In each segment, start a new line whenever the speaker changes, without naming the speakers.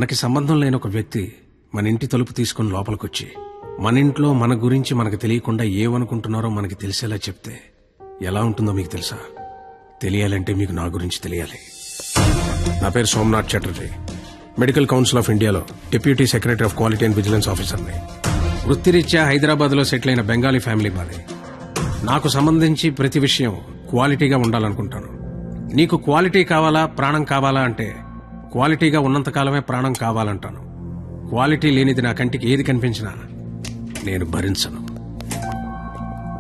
మనకి సంబంధం లేని ఒక వ్యక్తి మన ఇంటి తలుపు తీసుకుని లోపలికొచ్చి మన ఇంట్లో మన గురించి మనకు తెలియకుండా ఏమనుకుంటున్నారో మనకి తెలిసేలా చెప్తే ఎలా ఉంటుందో మీకు తెలుసా? తెలియాలంటే మీకు నా గురించి తెలియాలి. నా పేరు Somnath Chatterjee. Medical council of ఇండియాలో deputy secretary of quality and vigilance ఆఫీసర్ని. వృత్తిరీత్యా హైదరాబాద్ లో సెటిల్ అయిన బెంగాలీ ఫ్యామిలీ మాది. నాకు సంబంధించి ప్రతి విషయం క్వాలిటీగా ఉండాలనుకుంటాను. నీకు క్వాలిటీ కావాలా, ప్రాణం కావాలా అంటే క్వాలిటీగా ఉన్నంతకాలమే ప్రాణం కావాలంటాను. క్వాలిటీ లేనిది నా కంటికి ఏది కనిపించినా నేను భరించను.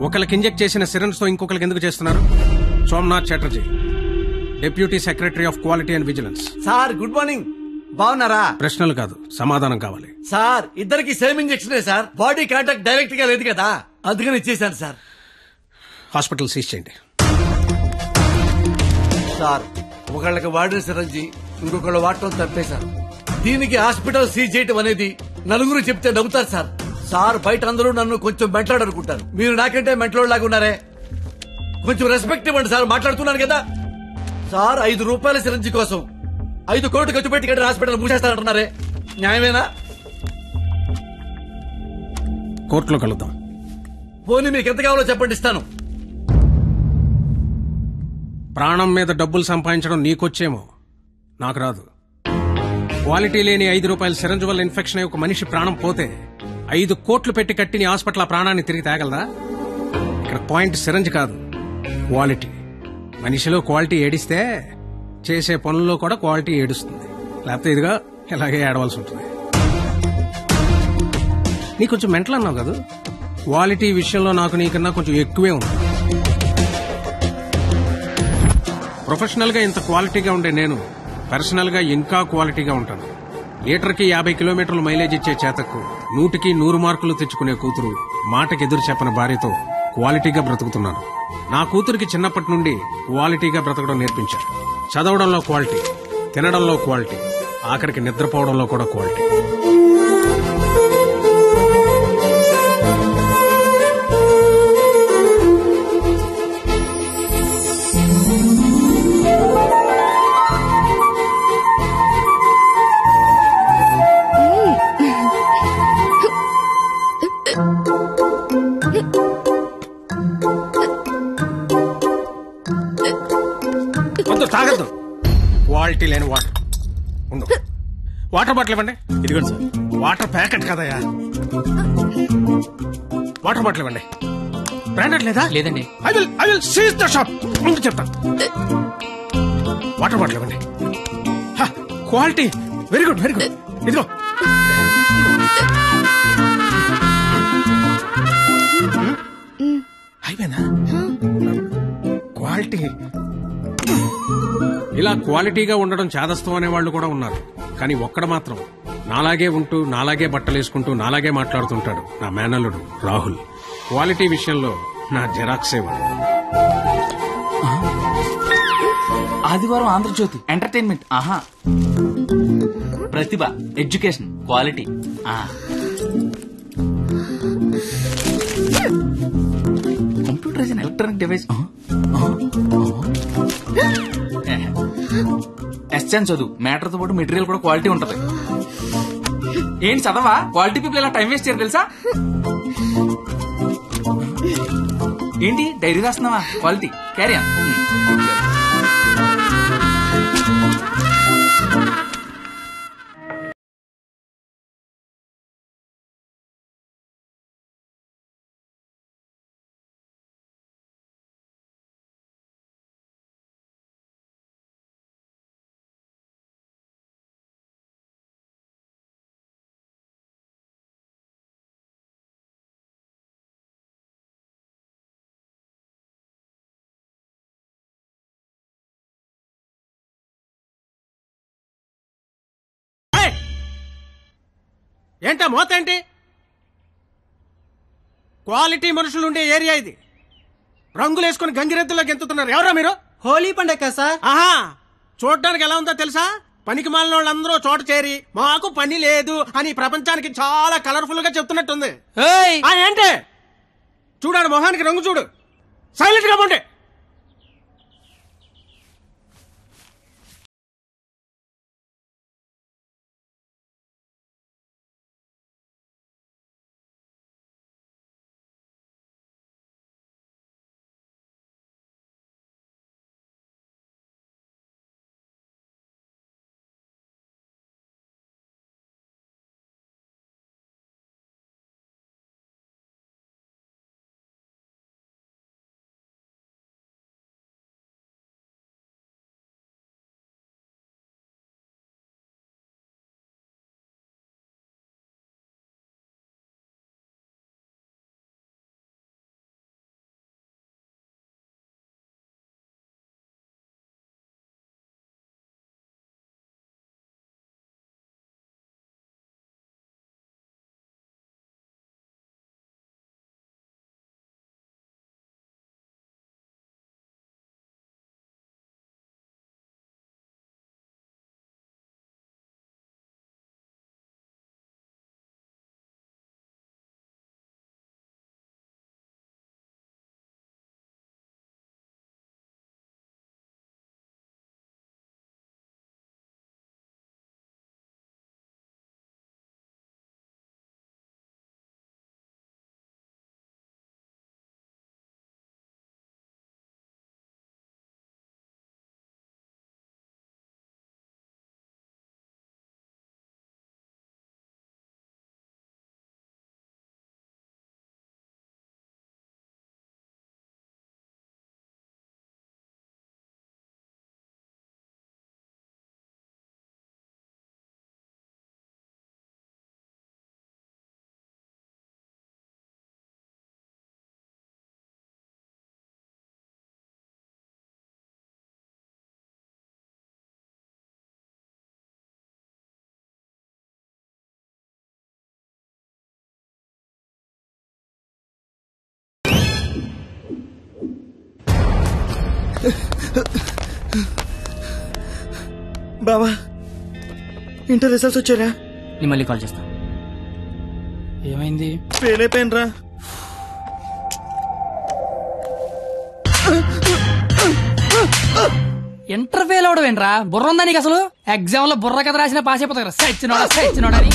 ఒకరికి ఇంజెక్ట్ చేసిన సిరంజ్ తో ఇంకొకరికి ఎందుకు చేస్తున్నారు? Somnath Chatterjee, deputy secretary of quality and vigilance.
Sir good morning. బాగున్నారా?
ప్రశ్నలు కాదు, సమాధానం కావాలి.
సార్ ఇద్దరికి same injection sir. Body contact direct గా లేదు కదా, అందుకని ఇచ్చేసాను సార్.
హాస్పిటల్ సీజ్ చేయండి.
సార్ ఒకళ్ళకి వాడిన సిరంజి ఇంకొకళ్ళు వాడటం తప్పేశారు. దీనికి హాస్పిటల్ సీజ్ చేయటం అనేది నలుగురు చెప్తే నవ్వుతారు సార్. సార్ బయట అందరూ నన్ను కొంచెం మెంట్లాడనుకుంటారు. మీరు నాకంటే మెంట్లోలాగా ఉన్నారే, కొంచెం రెస్పెక్ట్ ఇవ్వండి సార్. మాట్లాడుతున్నాను కదా సార్. 5 రూపాయల సిరంజి కోసం 5 కోట్లు ఖర్చు పెట్టి కట్టిన హాస్పిటల్ మూసేస్తానంటున్నారే, న్యాయమేనా?
కోర్టులో కలుద్దాం.
పోనీ మీకు ఎంత కావాలో చెప్పండి, ఇస్తాను.
ప్రాణం మీద డబ్బులు సంపాదించడం నీకొచ్చేమో, నాకు రాదు. క్వాలిటీ లేని 5 రూపాయల సిరంజ్ వల్ల ఇన్ఫెక్షన్ అయ్యి ఒక మనిషి ప్రాణం పోతే 5 కోట్లు పెట్టి కట్టిన హాస్పిటల్ ఆ ప్రాణాన్ని తిరిగి తేగలదా? ఇక్కడ పాయింట్ సిరంజ్ కాదు, క్వాలిటీ. మనిషిలో క్వాలిటీ ఏడిస్తే చేసే పనుల్లో కూడా క్వాలిటీ ఏడుస్తుంది. లేకపోతే ఇదిగా ఇలాగే ఏడవలసి ఉంటుంది. నీ కొంచెం మెంటల్ అన్నావు కదా, క్వాలిటీ విషయంలో నాకు నీకన్నా కొంచెం ఎక్కువే ఉంది. ప్రొఫెషనల్ గా ఇంత క్వాలిటీగా ఉండే నేను పర్సనల్ గా ఇంకా క్వాలిటీగా ఉంటాను. లీటర్కి 50 కిలోమీటర్లు మైలేజ్ ఇచ్చే చేతకు 100కి 100 మార్కులు తెచ్చుకునే కూతురు, మాటకి ఎదురు చెప్పని భార్యతో క్వాలిటీగా బ్రతుకుతున్నాను. నా కూతురికి చిన్నప్పటి నుండి క్వాలిటీగా బ్రతకడం నేర్పించారు. చదవడంలో క్వాలిటీ, తినడంలో క్వాలిటీ, ఆఖరికి నిద్రపోవడంలో కూడా క్వాలిటీ. తాగద్దు, క్వాలిటీ లేని వాటర్ ఉండు. వాటర్ బాటిల్ ఇవ్వండి.
ఇదిగోండి సార్.
వాటర్ ప్యాకెట్ కదయా, వాటర్ బాటిల్ ఇవ్వండి. బ్రాండెడ్ లేదా?
లేదండి.
I will seize the shop. ముందు చెప్తా. వాటర్ బాటిల్ ఇవ్వండి. Quality very good, very good. ఇదిగో అయిపోయిందా? క్వాలిటీ. ఇలా క్వాలిటీగా ఉండడం చాదస్తం అనే వాళ్ళు కూడా ఉన్నారు. కానీ ఒక్కడ మాత్రం నాలాగే ఉంటూ, నాలాగే బట్టలేసుకుంటూ, నాలాగే మాట్లాడుతుంటాడు. నా మేనల్లుడు రాహుల్. క్వాలిటీ విషయంలో నా జెరాక్సే వాడు.
ఆదివారం ఆంధ్రజ్యోతి ఎంటర్టైన్మెంట్. ఆహా, ప్రతిభ, education, quality. Computer is an electronic device. ఎస్ఎన్ చదువు, మ్యాటర్ తో పాటు మెటీరియల్ కూడా క్వాలిటీ ఉంటది. ఏంటి చదవా? క్వాలిటీ పీపుల్ ఇలా టైం వేస్ట్ చేయరు తెలుసా? ఏంటి డైరీ రాస్తున్నావా? Quality carry on.
ఏంటా మోత ఏంటి? క్వాలిటీ మనుషులుండే ఏరియా ఇది. రంగులేసుకుని గంగిరెద్దులోకి ఎంతుతున్నారు. ఎవరా మీరు?
హోలీ పండగ సార్.
ఆహా, చూడడానికి ఎలా ఉందో తెలుసా? పనికి మాలిన వాళ్ళందరూ చోట చేరి మాకు పని లేదు అని ప్రపంచానికి చాలా కలర్ఫుల్ గా చెప్తున్నట్టుంది. ఏంటి చూడాడు, మొహానికి రంగు చూడు. సైలెంట్ గా ఉండే.
బావా ఇంటర్ రిజల్ట్స్ వచ్చారా?
నేను మళ్ళీ కాల్ చేస్తాను. ఏమైంది?
ఫెయిల్ అయిపోయినరా.
ఇంటర్ ఫెయిల్ అవడం ఏంట్రా? బుర్ర ఉందా నీకు అసలు? ఎగ్జామ్ లో బుర్ర కథ రాసిన పాస్ అయిపోతా కదా. సచ్చినోడని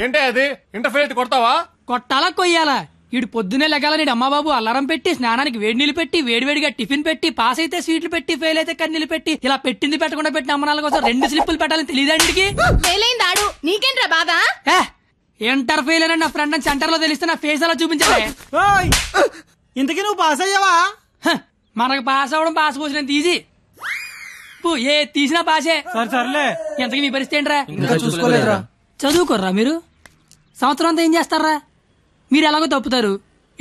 ఏంటే అది? ఇంటర్ ఫెయిల్ కొడతావా?
కొట్టాలా కొయ్యాలా? ఈడు పొద్దునే లెగాల నీడు అమ్మబాబు అల్లారం పెట్టి స్నానానికి వేడి నీళ్ళు పెట్టి వేడివేడిగా టిఫిన్ పెట్టి పాస్ అయితే స్వీట్లు పెట్టి ఫెయిల్ అయితే కన్నీళ్ళు పెట్టి ఇలా పెట్టింది పెట్టకుండా పెట్టిన అమ్మనాల కోసం 2 స్లిప్పులు పెట్టాలని తెలియదండికి.
నీకేంట్రా బాధ?
ఇంటర్ ఫెయిల్ అని నా ఫ్రెండ్ అని సెంటర్ లో తెలిస్తే నా ఫేస్ అలా చూపించాలి.
ఇంతకీ నువ్వు పాస్ అయ్యావా?
మనకు పాస్ అవడం పాస్ పోసినంత ఈజీ. ఏ తీసినా పాసే.
సర్లే.
ఎంతకీ మీ పరిస్థితి ఏంట్రా?
చూసుకోలేదురా.
చదువుకోర్రా మీరు? సంవత్సరం అంతా ఏం చేస్తారా? మీరు ఎలాగో తప్పుతారు,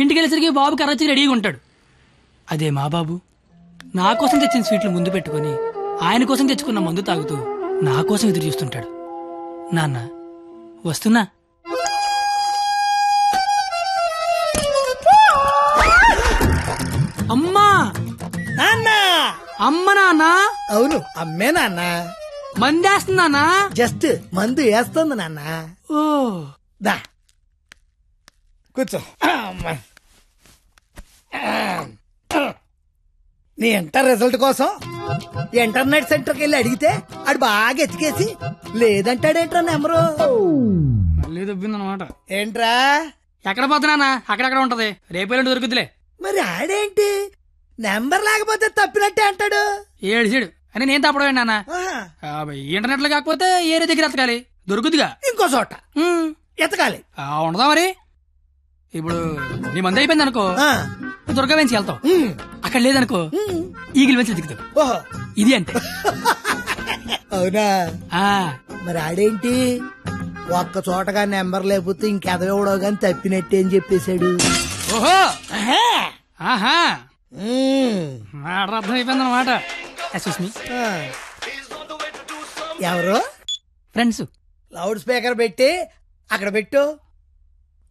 ఇంటికి వెళ్ళేసరికి బాబు కర్రొచ్చి రెడీగా ఉంటాడు. అదే మా బాబు నా కోసం తెచ్చిన స్వీట్లు ముందు పెట్టుకుని ఆయన కోసం తెచ్చుకున్న మందు తాగుతూ నా కోసం ఎదురు చూస్తుంటాడు. నాన్న వస్తున్నా. అమ్మా
నాన్న.
అమ్మ నాన్న.
అవును అమ్మే నాన్న.
మందేస్తున్నానా?
జస్ట్ మందు వేస్తుంది నాన్న.
ఓ
దా కూర్చో. నీ ఇంటర్ రిజల్ట్ కోసం ఇంటర్నెట్ సెంటర్కి వెళ్ళి అడిగితే ఆడు బాగా ఎతికేసి లేదంటాడేంట్రా నెంబరు.
మళ్ళీ దొబ్బిందనమాట.
ఏంట్రా?
ఎక్కడ పోతున్నానా? అక్కడక్కడ ఉంటది, రేపు దొరుకుతులే.
మరి ఆడేంటి నెంబర్ లేకపోతే తప్పినట్టే అంటాడు.
ఏడు అని నేను తప్పడం నాన్న. ఇంటర్నెట్ లో కాకపోతే ఏరే దగ్గర ఎతకాలి, దొరుకుతుగా
ఇంకో చోట ఎతకాలి.
ఉండదా మరి? ఇప్పుడు నీ మంది అయిపోయింది అనుకో, దుర్గా వెంచి వెళ్తావు. అక్కడ లేదనుకో ఈగిల్ వెంచి దిగుతావు.
ఓహో
ఇది అంతే.
అవునా? మరి ఆడేంటి ఒక్క చోటగా నెంబర్ లేకపోతే ఇంకెదవడో గాని తప్పినట్టే అని చెప్పేశాడు.
ఓహో ఆహా అర్థం అయిపోయింది అనమాట.
ఎవరు?
ఫ్రెండ్స్.
లౌడ్ స్పీకర్ పెట్టి అక్కడ పెట్టు,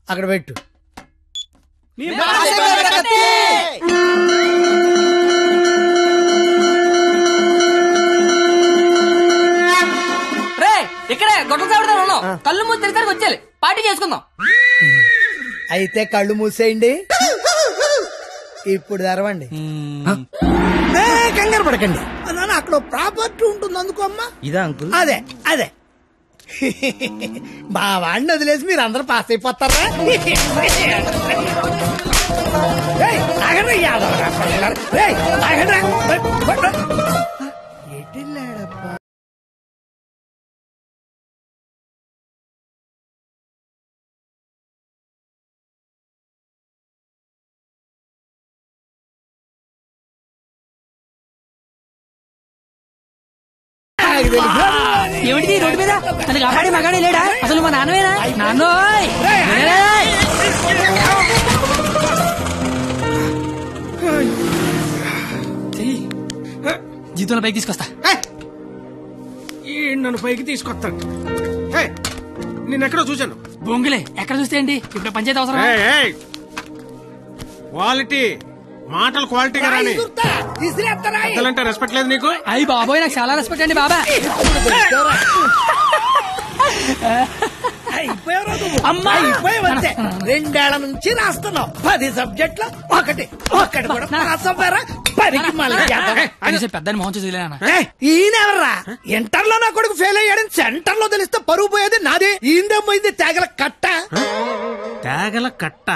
అక్కడ పెట్టు.
ఇక్కడే గొడవ చావడతా ఉన్నాం. కళ్ళు మూసి తెరిసరికి వచ్చేయాలి, పార్టీ చేసుకుందాం.
అయితే కళ్ళు మూసేయండి, ఇప్పుడు తెరవండి. కంగారు పడకండి నాన్న, అక్కడ ప్రాపర్టీ ఉంటుంది అందుకో అమ్మా. ఇదా అంకుల్? అదే అదే. బావాడిని వదిలేసి మీరు అందరూ పాస్ అయిపోతారా? ఎటెళ్ళాడప్పా?
ఏమిటి రోడ్డు మీద అది కాపాడి మగాడే లేడా? అసలు మా నాన్నవేనా? నాన్నోయ్ జీతంలో పైకి తీసుకొస్తా.
నన్ను పైకి తీసుకొస్తాను. నేనెక్కడో చూశాను.
బొంగులే ఎక్కడ చూస్తే ఏంటి? ఇప్పుడు పంచాయతీ అవసరం.
క్వాలిటీ మాటలు క్వాలిటీగా రాని. పెద్దలంటే రెస్పెక్ట్ లేదు నీకు?
అయ్యి బాబోయ్ నాకు చాలా రెస్పెక్ట్ అండి బాబా.
అయిపోయావంతే. 2 ఏళ్ల నుంచి రాస్తున్నావు 10 సబ్జెక్టులు, ఒకటి కూడా రాసపోయారా? 10కి మళ్ళీ
పెద్దని మోహన్ చూసిలేనా?
ఈయనెవర్రా? ఇంటర్ లో నా కొడుకు ఫెయిల్ అయ్యాడని సెంటర్ లో తెలిస్తే పరువు పోయేది నాది. ఈందేమైంది తేగల కట్ట.
తేగల కట్ట?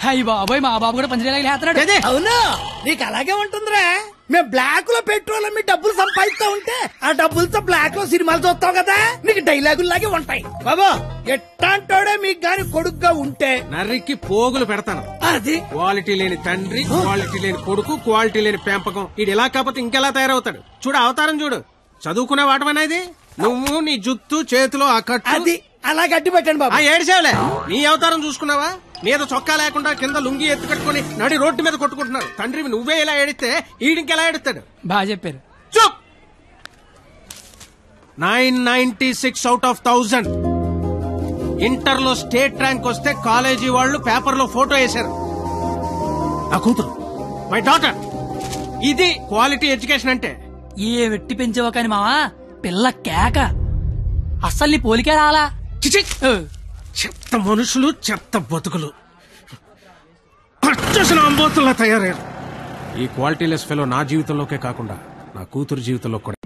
అయ్యి బాబోయ్ మా బాబు కూడా పంచలేస్తున్నాడు.
అవును నీకు అలాగే ఉంటుందిరా. మేము బ్లాక్ లో పెట్రోల్ మీ డబ్బులు సంపాదిస్తా ఉంటే ఆ డబ్బులతో బ్లాక్ లో సినిమాలు చూస్తావు కదా, నీకు డైలాగులు లాగే ఉంటాయి. బాబా ఎట్టాంటోడే మీకు గాని కొడుకుగా ఉంటే
నర్రికి పోగులు పెడతాను.
అది
క్వాలిటీ లేని తండ్రి, క్వాలిటీ లేని కొడుకు, క్వాలిటీ లేని పెంపకం. ఇది ఇలా కాకపోతే ఇంకెలా తయారవుతాడు? చూడు అవతారం చూడు. చదువుకునే వాటమనేది నువ్వు, నీ జుత్తు చేతిలో ఆ కట్టు.
అది అలా గట్టి పెట్టండి బాబా.
ఏడిసేవలే, నీ అవతారం చూసుకున్నావా? మీద చొక్కా లేకుండా కింద లుంగి ఎత్తు కట్టుకుని నడి రోడ్డు మీద కొట్టుకుంటున్నాడు. తండ్రివి నువ్వే ఇలా ఏడిస్తే ఈడింకెలా ఏడుస్తాడు?
బాగా చెప్పారు.
చూప్. 996 out of 1000 ఇంటర్ లో స్టేట్ ర్యాంక్ వస్తే కాలేజీ వాళ్ళు పేపర్ లో ఫోటో వేశారు. నా కూతురు, మై డాటర్ ఇది క్వాలిటీ ఎడ్యుకేషన్ అంటే.
ఏ వెట్టి పెంచావో కాని మావా పిల్ల కేక అస్సలు నీ పోలికే రాలా.
చిచి! చెత్త మనుషులు, చెత్త బతుకులు, పచ్చసిన అంబోతుల్లా తయారయ్యారు. ఈ క్వాలిటీలెస్ ఫెలో నా జీవితంలోకే కాకుండా నా కూతురు జీవితంలో కూడా